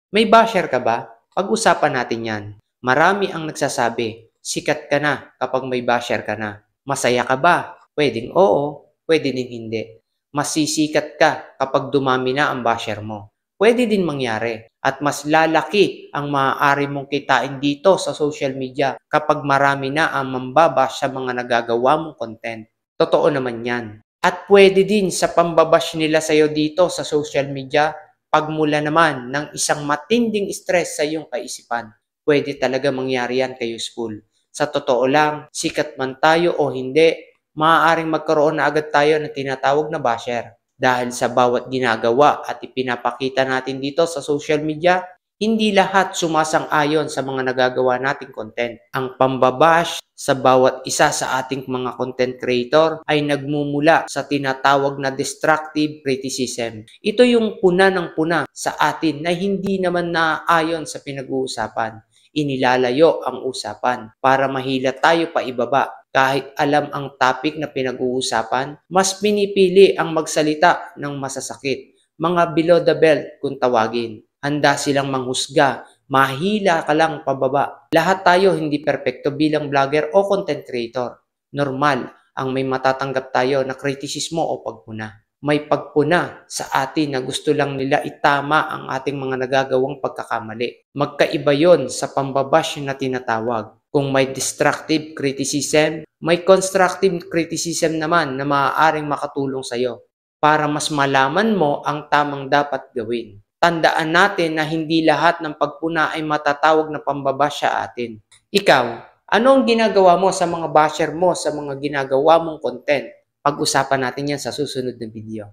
May basher ka ba? Pag-usapan natin yan. Marami ang nagsasabi, sikat ka na kapag may basher ka na. Masaya ka ba? Pwedeng oo, pwede din hindi. Masisikat ka kapag dumami na ang basher mo. Pwede din mangyari. At mas lalaki ang maaari mong kitain dito sa social media kapag marami na ang mambabash sa mga nagagawa mong content. Totoo naman yan. At pwede din sa pambabash nila sa'yo dito sa social media, pagmula naman ng isang matinding stress sa iyong kaisipan. Pwede talaga mangyari yan kayo school. Sa totoo lang, sikat man tayo o hindi, maaaring magkaroon na agad tayo ng tinatawag na basher. Dahil sa bawat ginagawa at ipinapakita natin dito sa social media, hindi lahat sumasang-ayon sa mga nagagawa nating content. Ang pambabash sa bawat isa sa ating mga content creator ay nagmumula sa tinatawag na destructive criticism. Ito yung puna ng puna sa atin na hindi naman naaayon sa pinag-uusapan. Inilalayo ang usapan para mahila tayo pa ibaba. Kahit alam ang topic na pinag-uusapan, mas pinipili ang magsalita ng masasakit. Mga below the belt kung tawagin. Handa silang manghusga, mahila ka lang pababa. Lahat tayo hindi perpekto bilang vlogger o content creator. Normal ang may matatanggap tayo na kritisismo o pagpuna. May pagpuna sa atin na gusto lang nila itama ang ating mga nagagawang pagkakamali. Magkaiba yon sa pambabash na tinatawag. Kung may destructive criticism, may constructive criticism naman na maaaring makatulong sa iyo para mas malaman mo ang tamang dapat gawin. Tandaan natin na hindi lahat ng pagpuna ay matatawag na pambabash sa atin. Ikaw, ano ang ginagawa mo sa mga basher mo sa mga ginagawa mong content? Pag-usapan natin yan sa susunod na video.